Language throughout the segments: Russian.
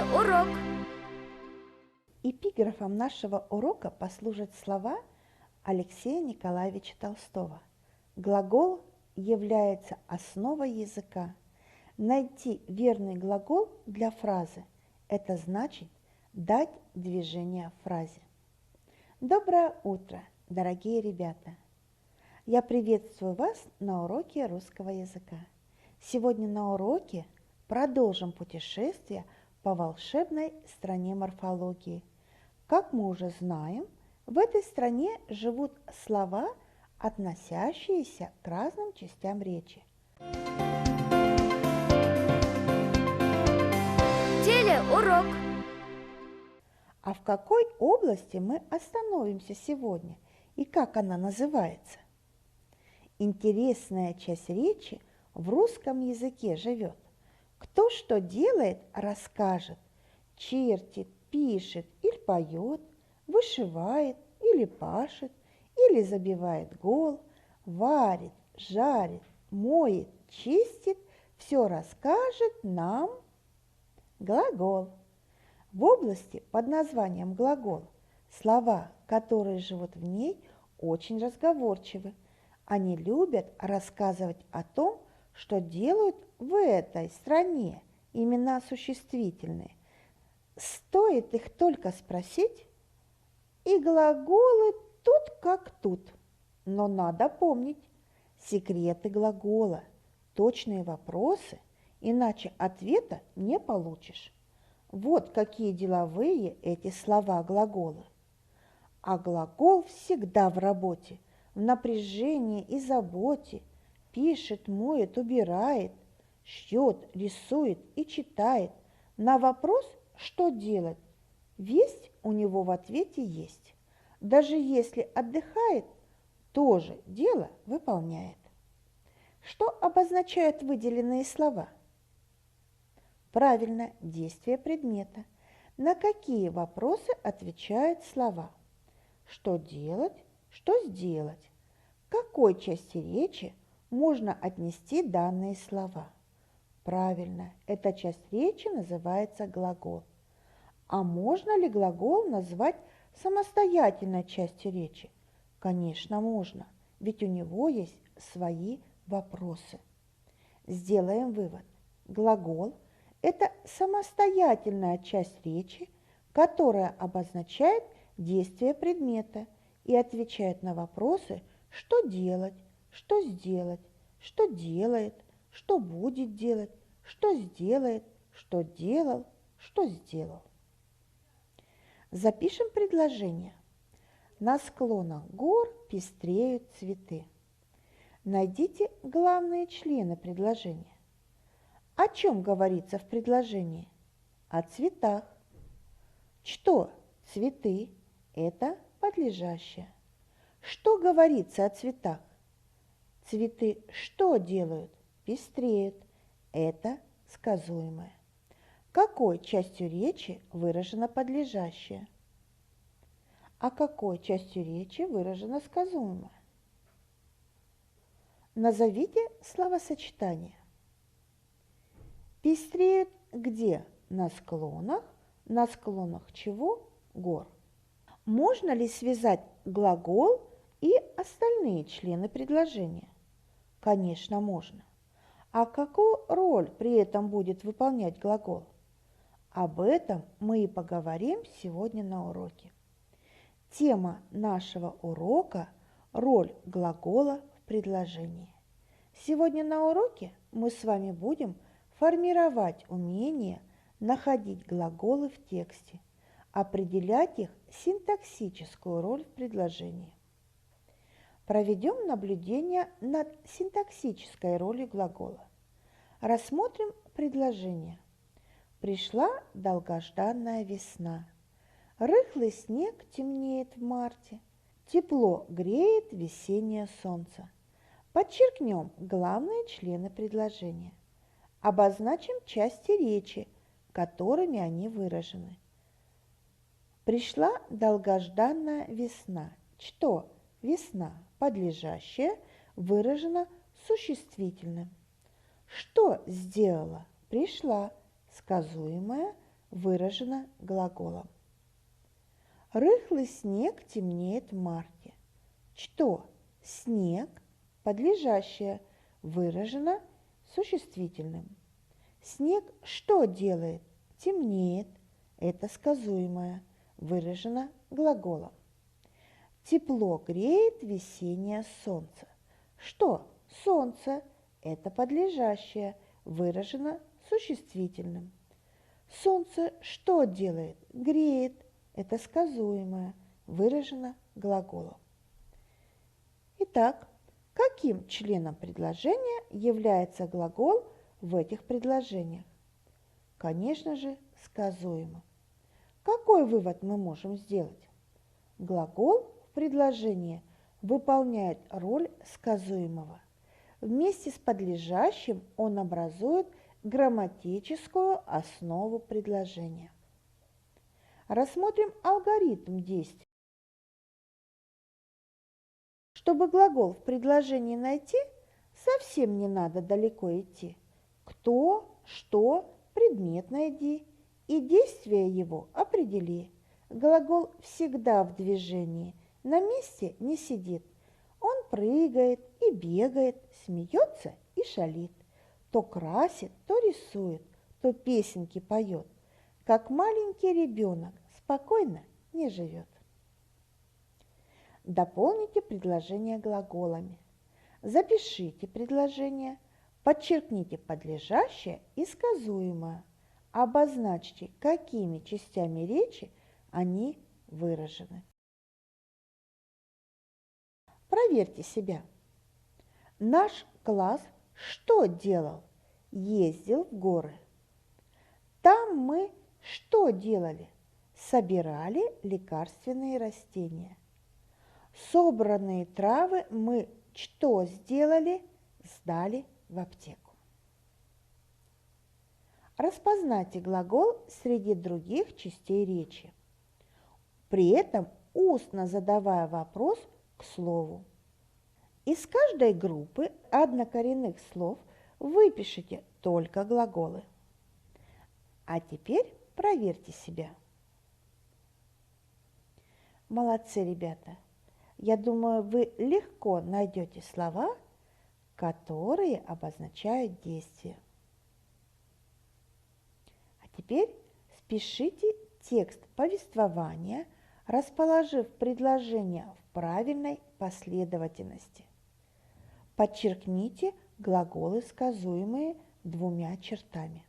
Телеурок. Эпиграфом нашего урока послужат слова Алексея Николаевича Толстого. Глагол является основой языка. Найти верный глагол для фразы – это значит дать движение фразе. Доброе утро, дорогие ребята! Я приветствую вас на уроке русского языка. Сегодня на уроке продолжим путешествие по волшебной стране морфологии. Как мы уже знаем, в этой стране живут слова, относящиеся к разным частям речи. Телеурок. А в какой области мы остановимся сегодня и как она называется? Интересная часть речи в русском языке живет. Кто что делает, расскажет, чертит, пишет или поет, вышивает или пашет, или забивает гол, варит, жарит, моет, чистит, все расскажет нам глагол. В области под названием глагол слова, которые живут в ней, очень разговорчивы. Они любят рассказывать о том, что делают в этой стране, имена существительные. Стоит их только спросить, и глаголы тут как тут. Но надо помнить секреты глагола, точные вопросы, иначе ответа не получишь. Вот какие деловые эти слова-глаголы. А глагол всегда в работе, в напряжении и заботе, пишет, моет, убирает, шьет, рисует и читает. На вопрос, что делать, весть у него в ответе есть. Даже если отдыхает, тоже дело выполняет. Что обозначают выделенные слова? Правильно, действие предмета. На какие вопросы отвечают слова? Что делать, что сделать? К какой части речи можно отнести данные слова? Правильно, эта часть речи называется глагол. А можно ли глагол назвать самостоятельной частью речи? Конечно, можно, ведь у него есть свои вопросы. Сделаем вывод. Глагол – это самостоятельная часть речи, которая обозначает действие предмета и отвечает на вопросы, что делать, что сделать, что делает, что будет делать, что сделает, что делал, что сделал. Запишем предложение. На склонах гор пестреют цветы. Найдите главные члены предложения. О чем говорится в предложении? О цветах. Что? Цветы – это подлежащее. Что говорится о цветах? Цветы что делают? Пестреют. Это сказуемое. Какой частью речи выражено подлежащее? А какой частью речи выражено сказуемое? Назовите словосочетание. Пестреют где? На склонах. На склонах чего? Гор. Можно ли связать глагол и остальные члены предложения? Конечно, можно. А какую роль при этом будет выполнять глагол? Об этом мы и поговорим сегодня на уроке. Тема нашего урока – роль глагола в предложении. Сегодня на уроке мы с вами будем формировать умение находить глаголы в тексте, определять их синтаксическую роль в предложении. Проведем наблюдение над синтаксической ролью глагола. Рассмотрим предложение. Пришла долгожданная весна. Рыхлый снег темнеет в марте. Тепло греет весеннее солнце. Подчеркнем главные члены предложения. Обозначим части речи, которыми они выражены. Пришла долгожданная весна. Что? Весна, подлежащее, выражено существительным. Что сделала? Пришла, сказуемое, выражено глаголом. Рыхлый снег темнеет в марте. Что? Снег, подлежащее, выражено существительным. Снег что делает? Темнеет. Это сказуемое, выражено глаголом. Тепло греет весеннее солнце. Что? Солнце. Это подлежащее, выражено существительным. Солнце что делает? Греет. Это сказуемое, выражено глаголом. Итак, каким членом предложения является глагол в этих предложениях? Конечно же, сказуемым. Какой вывод мы можем сделать? Глагол в предложении выполняет роль сказуемого. Вместе с подлежащим он образует грамматическую основу предложения. Рассмотрим алгоритм действий. Чтобы глагол в предложении найти, совсем не надо далеко идти. Кто, что, предмет найди и действие его определи. Глагол всегда в движении, на месте не сидит. Он прыгает и бегает, смеется и шалит. То красит, то рисует, то песенки поет. Как маленький ребенок спокойно не живет. Дополните предложение глаголами. Запишите предложение, подчеркните подлежащее и сказуемое. Обозначьте, какими частями речи они выражены. Проверьте себя. Наш класс что делал? Ездил в горы. Там мы что делали? Собирали лекарственные растения. Собранные травы мы что сделали? Сдали в аптеку. Распознайте глагол среди других частей речи, при этом устно задавая вопрос к слову. Из каждой группы однокоренных слов выпишите только глаголы. А теперь проверьте себя. Молодцы, ребята! Я думаю, вы легко найдете слова, которые обозначают действие. А теперь спишите текст повествования, расположив предложения в правильной последовательности. Подчеркните глаголы, сказуемые двумя чертами.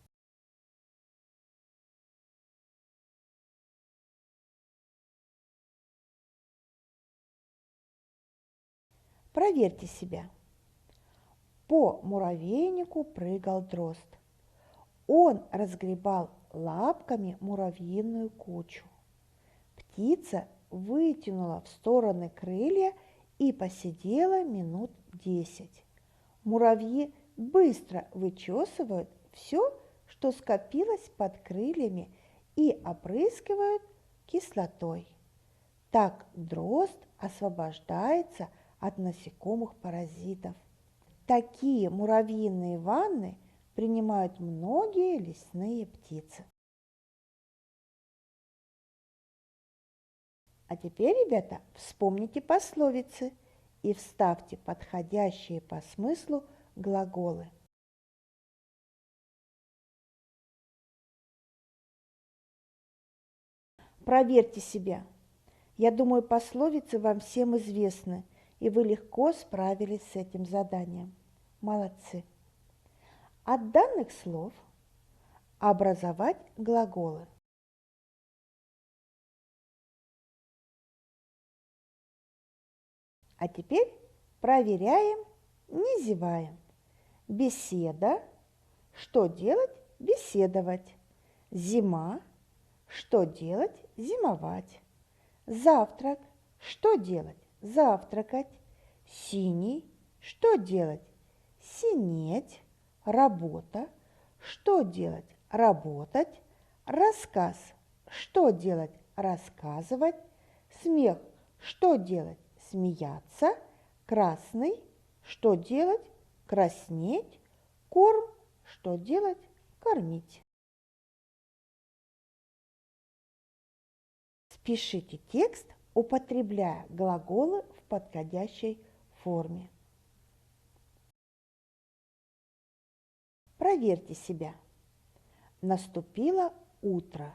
Проверьте себя. По муравейнику прыгал дрозд. Он разгребал лапками муравьиную кучу. Птица вытянула в стороны крылья и посидела минут 10. Муравьи быстро вычесывают все, что скопилось под крыльями, и опрыскивают кислотой. Так дрозд освобождается от насекомых-паразитов. Такие муравьиные ванны принимают многие лесные птицы. А теперь, ребята, вспомните пословицы и вставьте подходящие по смыслу глаголы. Проверьте себя. Я думаю, пословицы вам всем известны, и вы легко справились с этим заданием. Молодцы! От данных слов образовать глаголы. А теперь проверяем, не зеваем. Беседа. Что делать? Беседовать. Зима. Что делать? Зимовать. Завтрак. Что делать? Завтракать. Синий. Что делать? Синеть. Работа. Что делать? Работать. Рассказ. Что делать? Рассказывать. Смех. Что делать? Смеяться. Красный. Что делать? Краснеть. Корм. Что делать? Кормить. Пишите текст, употребляя глаголы в подходящей форме. Проверьте себя. Наступило утро.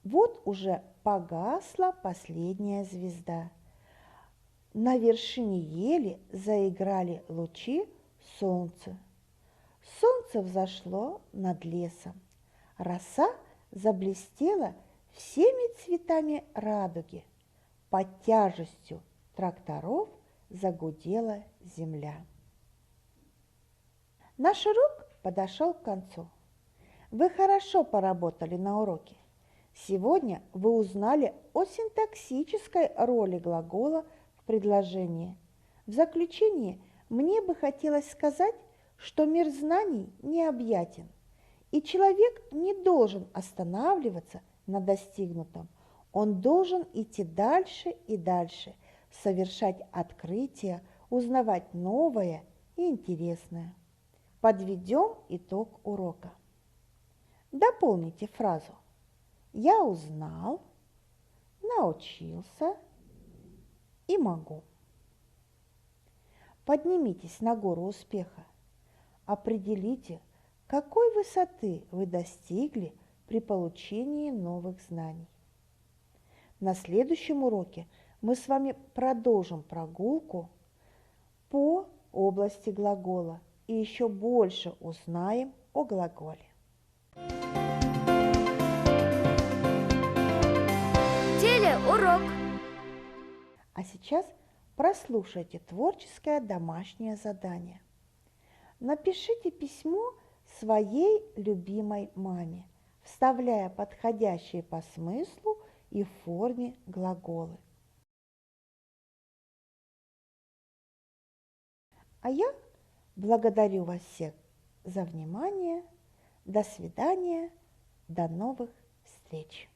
Вот уже погасла последняя звезда. На вершине ели заиграли лучи солнца. Солнце взошло над лесом. Роса заблестела всеми цветами радуги. Под тяжестью тракторов загудела земля. Наш урок подошел к концу. Вы хорошо поработали на уроке. Сегодня вы узнали о синтаксической роли глагола в предложении. В заключение мне бы хотелось сказать, что мир знаний необъятен, и человек не должен останавливаться на достигнутом. Он должен идти дальше и дальше, совершать открытия, узнавать новое и интересное. Подведем итог урока. Дополните фразу «Я узнал», «научился» и «могу». Поднимитесь на гору успеха. Определите, какой высоты вы достигли при получении новых знаний. На следующем уроке мы с вами продолжим прогулку по области глагола и еще больше узнаем о глаголе. Телеурок. А сейчас прослушайте творческое домашнее задание. Напишите письмо своей любимой маме, вставляя подходящие по смыслу и форме глаголы. А я благодарю вас всех за внимание. До свидания. До новых встреч.